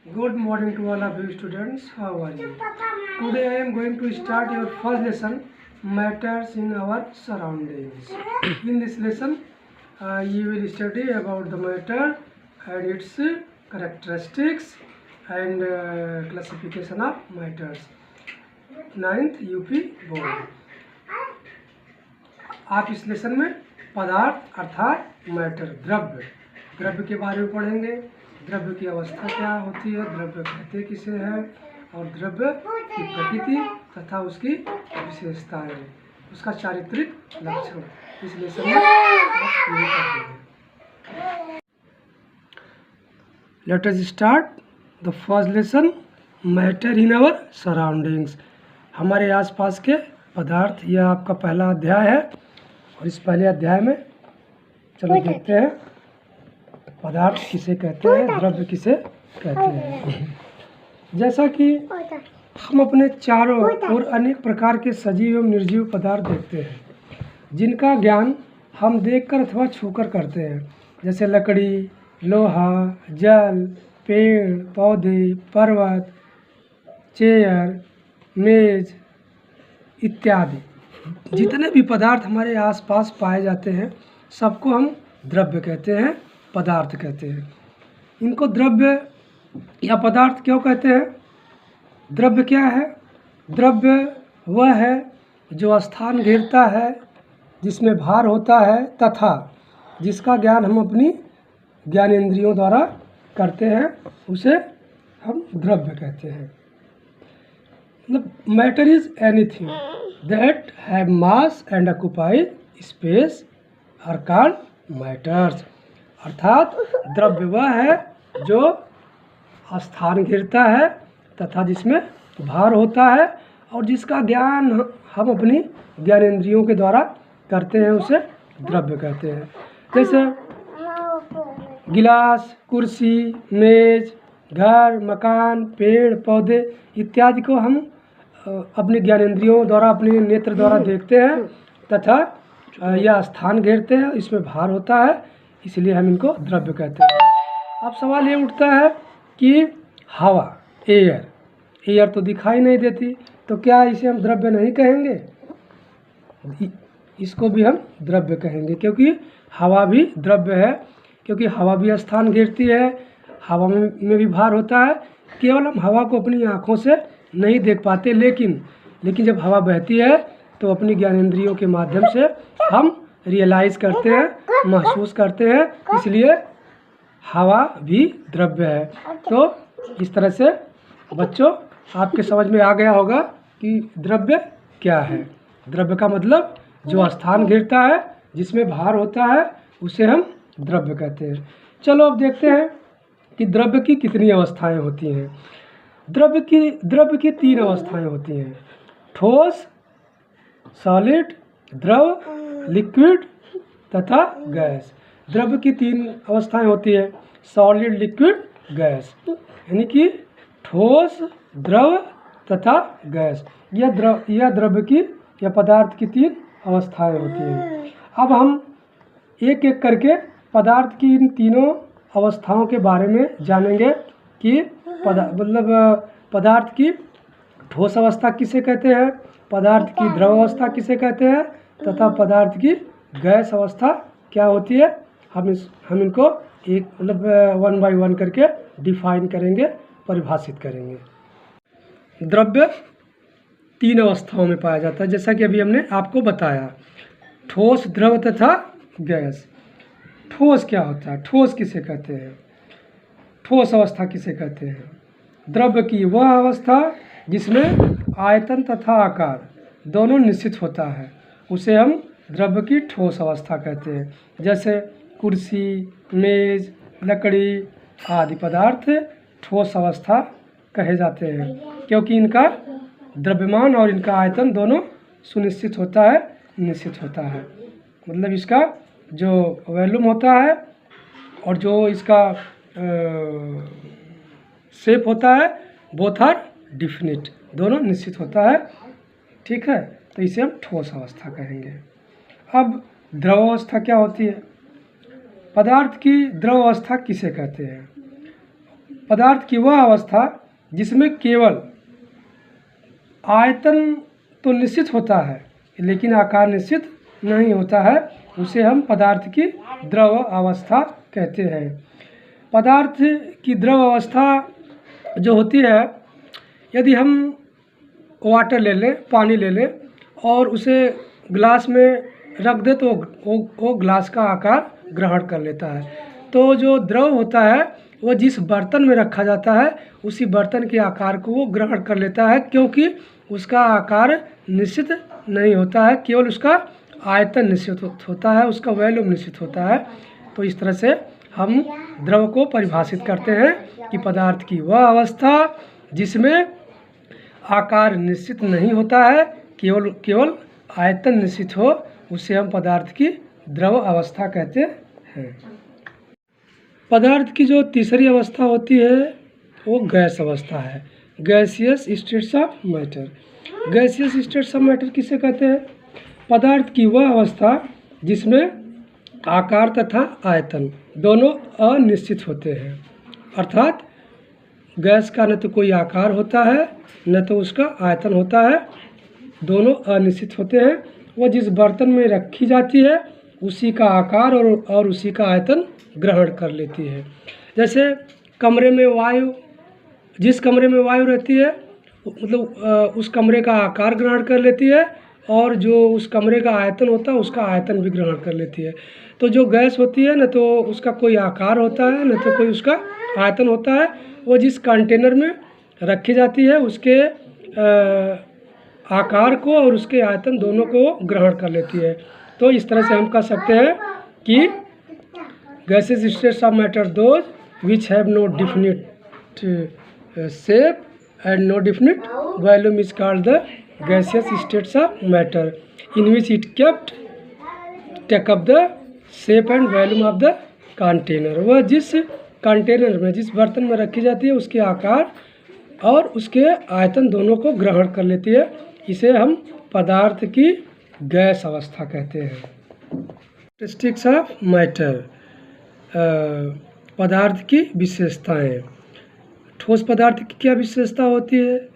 Good morning to all of you students. How are you? Today I am going to start your first lesson, matters in our surroundings. In this lesson, you will study about the matter and its characteristics and classification of matters. 9th UP board. आप इस lesson में पदार्थ अर्थात matter द्रव्य के बारे में पढ़ेंगे। द्रव्य की अवस्था क्या होती है, द्रव्य कहते किसे हैं, और द्रव्य की प्रकृति तथा उसकी विशेषताएं, उसका चारित्रिक लक्षण इस लेसन में पढ़ेंगे। Let us start the first lesson, matter in our surroundings. हमारे आसपास के पदार्थ, यह आपका पहला अध्याय है और इस पहले अध्याय में चलो देखते हैं पदार्थ किसे कहते हैं, द्रव्य किसे कहते हैं। जैसा कि हम अपने चारों ओर अनेक प्रकार के सजीव एवं निर्जीव पदार्थ देखते हैं जिनका ज्ञान हम देखकर अथवा छूकर करते हैं, जैसे लकड़ी, लोहा, जल, पेड़ पौधे, पर्वत, चेयर, मेज इत्यादि। जितने भी पदार्थ हमारे आसपास पाए जाते हैं सबको हम द्रव्य कहते हैं, पदार्थ कहते हैं। इनको द्रव्य या पदार्थ क्यों कहते हैं? द्रव्य क्या है? द्रव्य वह है जो स्थान घेरता है, जिसमें भार होता है तथा जिसका ज्ञान हम अपनी ज्ञानेंद्रियों द्वारा करते हैं, उसे हम द्रव्य कहते हैं। मतलब matter is anything that have mass and occupy space are called matters. अर्थात द्रव्य वह है जो स्थान घेरता है तथा जिसमें भार होता है और जिसका ज्ञान हम अपनी ज्ञानेंद्रियों के द्वारा करते हैं, उसे द्रव्य कहते हैं। जैसे गिलास, कुर्सी, मेज, घर, मकान, पेड़ पौधे इत्यादि को हम अपनी ज्ञानेंद्रियों द्वारा, अपने नेत्र द्वारा देखते हैं तथा यह स्थान घेरते हैं, इसमें भार होता है, इसलिए हम इनको द्रव्य कहते हैं। अब सवाल ये उठता है कि हवा, एयर तो दिखाई नहीं देती, तो क्या इसे हम द्रव्य नहीं कहेंगे? इसको भी हम द्रव्य कहेंगे क्योंकि हवा भी द्रव्य है, क्योंकि हवा भी स्थान घेरती है, हवा में भी भार होता है। केवल हम हवा को अपनी आँखों से नहीं देख पाते, लेकिन जब हवा बहती है तो अपनी ज्ञानेंद्रियों के माध्यम से हम रियलाइज़ करते हैं, महसूस करते हैं, इसलिए हवा भी द्रव्य है। तो इस तरह से बच्चों आपके समझ में आ गया होगा कि द्रव्य क्या है। द्रव्य का मतलब जो स्थान घेरता है, जिसमें भार होता है, उसे हम द्रव्य कहते हैं। चलो अब देखते हैं कि द्रव्य की कितनी अवस्थाएं होती हैं। द्रव्य की 3 अवस्थाएं होती हैं, ठोस, सॉलिड, द्रव, लिक्विड तथा गैस। द्रव्य की 3 अवस्थाएं होती है, सॉलिड, लिक्विड, गैस, यानी कि ठोस, द्रव तथा गैस। यह द्रव्य की या पदार्थ की 3 अवस्थाएं होती हैं। अब हम एक एक करके पदार्थ की इन तीनों अवस्थाओं के बारे में जानेंगे कि पदार्थ की ठोस अवस्था किसे कहते हैं, पदार्थ की द्रव अवस्था किसे कहते हैं तथा पदार्थ की गैस अवस्था क्या होती है। हम इनको एक 1 बाय 1 करके डिफाइन करेंगे, परिभाषित करेंगे। द्रव्य 3 अवस्थाओं में पाया जाता है, जैसा कि अभी हमने आपको बताया, ठोस, द्रव तथा गैस। ठोस क्या होता है? ठोस किसे कहते हैं? ठोस अवस्था किसे कहते हैं? द्रव्य की वह अवस्था जिसमें आयतन तथा आकार दोनों निश्चित होता है, उसे हम द्रव्य की ठोस अवस्था कहते हैं। जैसे कुर्सी, मेज, लकड़ी आदि पदार्थ ठोस अवस्था कहे जाते हैं, क्योंकि इनका द्रव्यमान और इनका आयतन दोनों सुनिश्चित होता है, निश्चित होता है। मतलब इसका जो वॉल्यूम होता है और जो इसका शेप होता है, बोथ आर डिफिनिट, दोनों निश्चित होता है। ठीक है, तो इसे हम ठोस अवस्था कहेंगे। अब द्रव अवस्था क्या होती है? पदार्थ की द्रव अवस्था किसे कहते हैं? पदार्थ की वह अवस्था जिसमें केवल आयतन तो निश्चित होता है लेकिन आकार निश्चित नहीं होता है, उसे हम पदार्थ की द्रव अवस्था कहते हैं। पदार्थ की द्रव अवस्था जो होती है, यदि हम वाटर ले लें, पानी ले लें और उसे ग्लास में रख दें तो वो ग्लास का आकार ग्रहण कर लेता है। तो जो द्रव होता है वो जिस बर्तन में रखा जाता है उसी बर्तन के आकार को वो ग्रहण कर लेता है, क्योंकि उसका आकार निश्चित नहीं होता है, केवल उसका आयतन निश्चित होता है, उसका वॉल्यूम निश्चित होता है। तो इस तरह से हम द्रव को परिभाषित करते हैं कि पदार्थ की वह अवस्था जिसमें आकार निश्चित नहीं होता है, केवल आयतन निश्चित हो, उसे हम पदार्थ की द्रव अवस्था कहते हैं। पदार्थ की जो तीसरी अवस्था होती है वो गैस अवस्था है, gaseous states of matter. Gaseous states of matter किसे कहते हैं? पदार्थ की वह अवस्था जिसमें आकार तथा आयतन दोनों अनिश्चित होते हैं, अर्थात गैस का न तो कोई आकार होता है न तो उसका आयतन होता है, दोनों अनिश्चित होते हैं। वह जिस बर्तन में रखी जाती है उसी का आकार और उसी का आयतन ग्रहण कर लेती है। जैसे कमरे में वायु, जिस कमरे में वायु रहती है मतलब उस कमरे का आकार ग्रहण कर लेती है और जो उस कमरे का आयतन होता है उसका आयतन भी ग्रहण कर लेती है। तो जो गैस होती है न तो उसका कोई आकार होता है न तो कोई उसका आयतन होता है, वो जिस कंटेनर में रखी जाती है उसके आकार को और उसके आयतन दोनों को ग्रहण कर लेती है। तो इस तरह से हम कह सकते हैं कि gases states of matter those which have no definite shape and no definite volume is called the gaseous states of matter, in which it take up the shape and volume of the container। वह जिस container में, जिस बर्तन में रखी जाती है उसके आकार और उसके आयतन दोनों को ग्रहण कर लेती है, इसे हम पदार्थ की गैस अवस्था कहते हैं। कैरेक्टरिस्टिक्स ऑफ मैटर, पदार्थ की विशेषताएं। ठोस पदार्थ की क्या विशेषता होती है,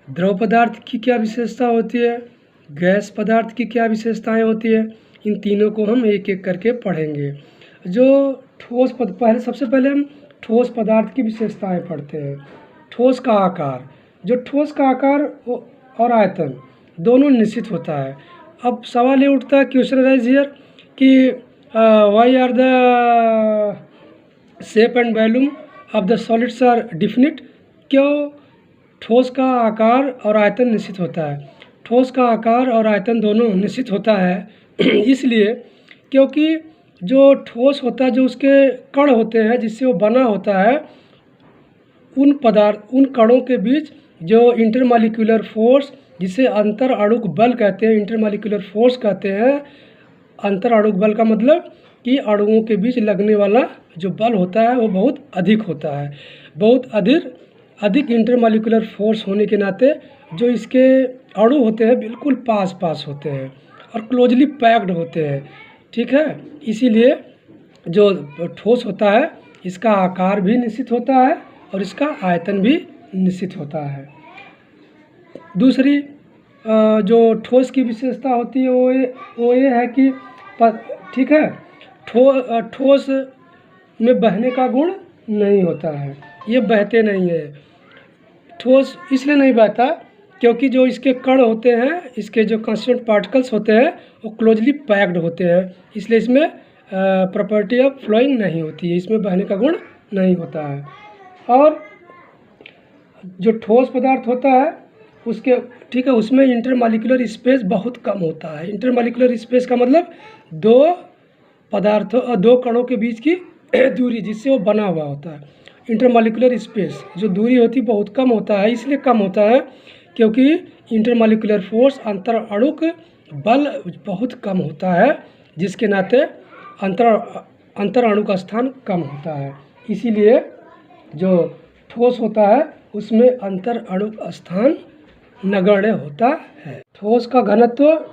द्रव पदार्थ की क्या विशेषता होती है, गैस पदार्थ की क्या विशेषताएं होती है, इन तीनों को हम एक एक करके पढ़ेंगे। जो ठोस सबसे पहले हम ठोस पदार्थ की विशेषताएं पढ़ते हैं। ठोस का आकार, जो ठोस का आकार और आयतन दोनों निश्चित होता है। अब सवाल ये उठता है, क्वेश्चन राइज हियर, कि why are the shape and volume of the solids are definite. क्यों ठोस का आकार और आयतन निश्चित होता है? ठोस का आकार और आयतन दोनों निश्चित होता है इसलिए क्योंकि जो ठोस होता है, जो उसके कण होते हैं जिससे वो बना होता है, उन कणों के बीच जो इंटरमॉलिक्यूलर फोर्स, जिसे अंतर अणुक बल कहते हैं, इंटरमॉलिक्यूलर फोर्स कहते हैं। अंतर अणुक बल का मतलब कि अणुओं के बीच लगने वाला जो बल होता है वो बहुत अधिक होता है। बहुत अधिक इंटरमॉलिक्यूलर फोर्स होने के नाते जो इसके अणु होते हैं बिल्कुल पास होते हैं और क्लोजली पैक्ड होते हैं, ठीक है। इसीलिए जो ठोस होता है इसका आकार भी निश्चित होता है और इसका आयतन भी निश्चित होता है। दूसरी जो ठोस की विशेषता होती है वो ये है कि ठीक है, ठोस में बहने का गुण नहीं होता है, ये बहते नहीं है। ठोस इसलिए नहीं बहता क्योंकि जो इसके कण होते हैं, इसके जो कंस्टिट्यूएंट पार्टिकल्स होते हैं वो क्लोजली पैक्ड होते हैं, इसलिए इसमें प्रॉपर्टी ऑफ फ्लोइंग नहीं होती है, इसमें बहने का गुण नहीं होता है। और जो ठोस पदार्थ होता है उसके, ठीक है, उसमें इंटरमॉलिक्यूलर स्पेस बहुत कम होता है। इंटरमॉलिक्यूलर स्पेस का मतलब दो कणों के बीच की दूरी जिससे वो बना हुआ होता है। इंटरमॉलिक्यूलर स्पेस जो दूरी होती है बहुत कम होता है, इसलिए कम होता है क्योंकि इंटरमॉलिक्यूलर फोर्स, अंतर अणुक बल बहुत कम होता है, जिसके नाते अंतर अणु का स्थान कम होता है। इसीलिए जो ठोस होता है उसमें अंतर अणु का स्थान नगण्य होता है। ठोस का घनत्व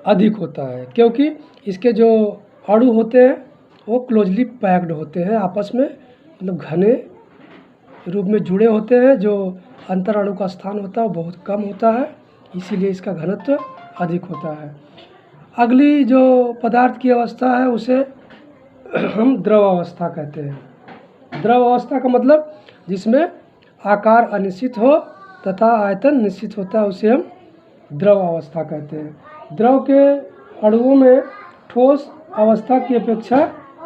अधिक होता है क्योंकि इसके जो अणु होते हैं वो क्लोजली पैक्ड होते हैं आपस में, मतलब घने रूप में जुड़े होते हैं। जो अंतर अणु का स्थान होता है वो बहुत कम होता है, इसीलिए इसका घनत्व अधिक होता है। अगली जो पदार्थ की अवस्था है उसे हम द्रव अवस्था कहते हैं। द्रव अवस्था का मतलब जिसमें आकार अनिश्चित हो तथा आयतन निश्चित होता है, उसे हम द्रव अवस्था कहते हैं। द्रव के अणुओं में ठोस अवस्था की अपेक्षा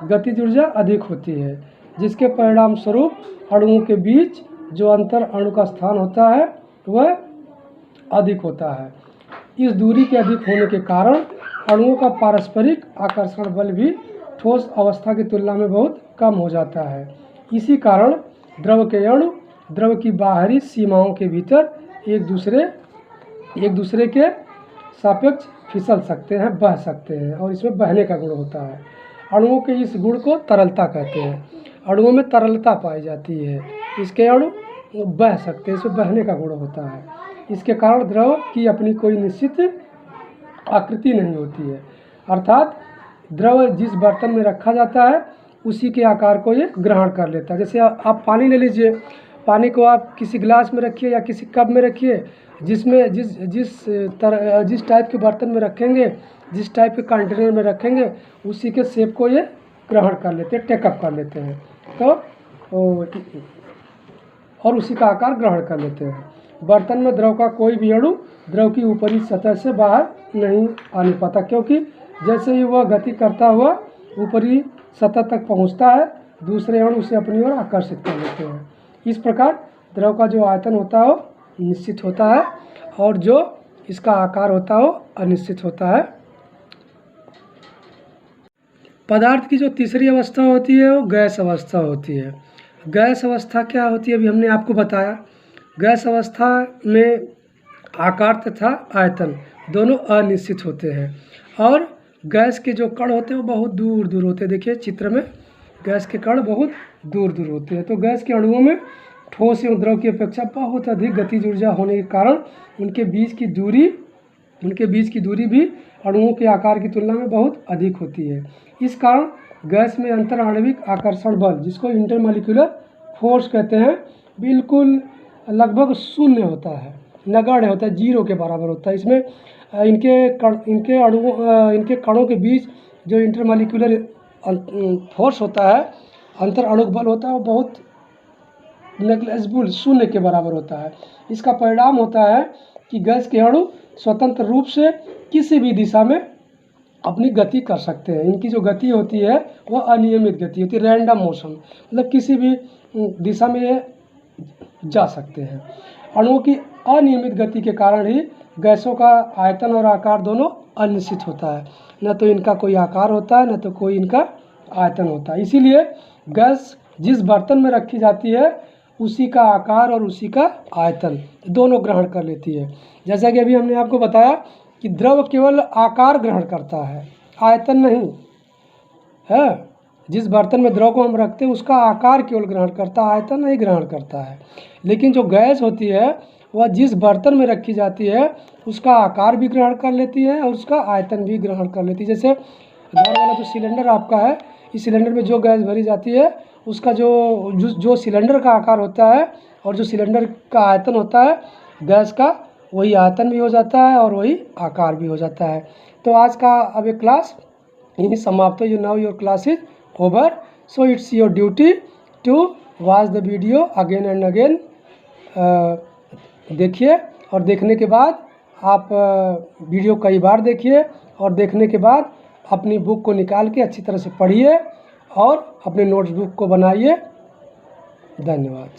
गतिज ऊर्जा अधिक होती है, जिसके परिणाम स्वरूप अणुओं के बीच जो अंतर अणु का स्थान होता है वह अधिक होता है। इस दूरी के अधिक होने के कारण अणुओं का पारस्परिक आकर्षण बल भी ठोस अवस्था की तुलना में बहुत कम हो जाता है। इसी कारण द्रव के अणु द्रव की बाहरी सीमाओं के भीतर एक दूसरे के सापेक्ष फिसल सकते हैं, बह सकते हैं, और इसमें बहने का गुण होता है। अणुओं के इस गुण को तरलता कहते हैं। अणुओं में तरलता पाई जाती है, इसके अणु बह सकते हैं, इसमें बहने का गुण होता है। इसके कारण द्रव की अपनी कोई निश्चित आकृति नहीं होती है, अर्थात द्रव जिस बर्तन में रखा जाता है उसी के आकार को ये ग्रहण कर लेता है। जैसे आप पानी ले लीजिए, पानी को आप किसी गिलास में रखिए या किसी कप में रखिए, जिसमें जिस टाइप के बर्तन में रखेंगे, जिस टाइप के कंटेनर में रखेंगे, उसी के शेप को ये ग्रहण कर लेते हैं, टेकअप कर लेते हैं, तो और उसी का आकार ग्रहण कर लेते हैं। बर्तन में द्रव का कोई भी अणु द्रव की ऊपरी सतह से बाहर नहीं आने पाता, क्योंकि जैसे ही वह गति करता हुआ ऊपरी सतह तक पहुंचता है, दूसरे अणु उसे अपनी ओर आकर्षित कर लेते हैं। इस प्रकार द्रव का जो आयतन होता है वो निश्चित होता है और जो इसका आकार होता है वो अनिश्चित होता है। पदार्थ की जो तीसरी अवस्था होती है वो गैस अवस्था होती है। गैस अवस्था क्या होती है अभी हमने आपको बताया। गैस अवस्था में आकार तथा आयतन दोनों अनिश्चित होते हैं और गैस के जो कण होते हैं वो बहुत दूर दूर होते हैं। देखिए चित्र में गैस के कण बहुत दूर दूर होते हैं। तो गैस के अणुओं में ठोस एवं द्रव की अपेक्षा बहुत अधिक गतिज ऊर्जा होने के कारण उनके बीच की दूरी भी अणुओं के आकार की तुलना में बहुत अधिक होती है। इस कारण गैस में अंतर आणविक आकर्षण बल, जिसको इंटरमॉलिक्यूलर फोर्स कहते हैं, बिल्कुल लगभग शून्य होता है, नगण्य होता है, जीरो के बराबर होता है। इसमें इनके कणों के बीच जो इंटरमॉलिक्यूलर फोर्स होता है, अंतर अणुक बल होता है, वो बहुत नेग्लिजिबल, शून्य के बराबर होता है। इसका परिणाम होता है कि गैस के अणु स्वतंत्र रूप से किसी भी दिशा में अपनी गति कर सकते हैं। इनकी जो गति होती है वह अनियमित गति होती है, रैंडम मोशन, मतलब किसी भी दिशा में ये जा सकते हैं। अणुओं की अनियमित गति के कारण ही गैसों का आयतन और आकार दोनों अनिश्चित होता है। न तो इनका कोई आकार होता है, न तो कोई इनका आयतन होता है। इसीलिए गैस जिस बर्तन में रखी जाती है उसी का आकार और उसी का आयतन दोनों ग्रहण कर लेती है। जैसा कि अभी हमने आपको बताया कि द्रव केवल आकार ग्रहण करता है, आयतन नहीं है। जिस बर्तन में द्रव को हम रखते हैं उसका आकार केवल ग्रहण करता है, आयतन नहीं ग्रहण करता है। लेकिन जो गैस होती है वह जिस बर्तन में रखी जाती है उसका आकार भी ग्रहण कर लेती है और उसका आयतन भी ग्रहण कर लेती है। जैसे घर वाला जो सिलेंडर आपका है, इस सिलेंडर में जो गैस भरी जाती है उसका जो सिलेंडर का आकार होता है और जो सिलेंडर का आयतन होता है गैस का, वही आयतन भी हो जाता है और वही आकार भी हो जाता है। तो आज का अब ये क्लास यही समाप्त है। Now your class is over, so it's your duty to watch the video again and again. देखिए और देखने के बाद आप वीडियो कई बार देखिए और देखने के बाद अपनी बुक को निकाल के अच्छी तरह से पढ़िए और अपने नोट्स बुक को बनाइए। धन्यवाद।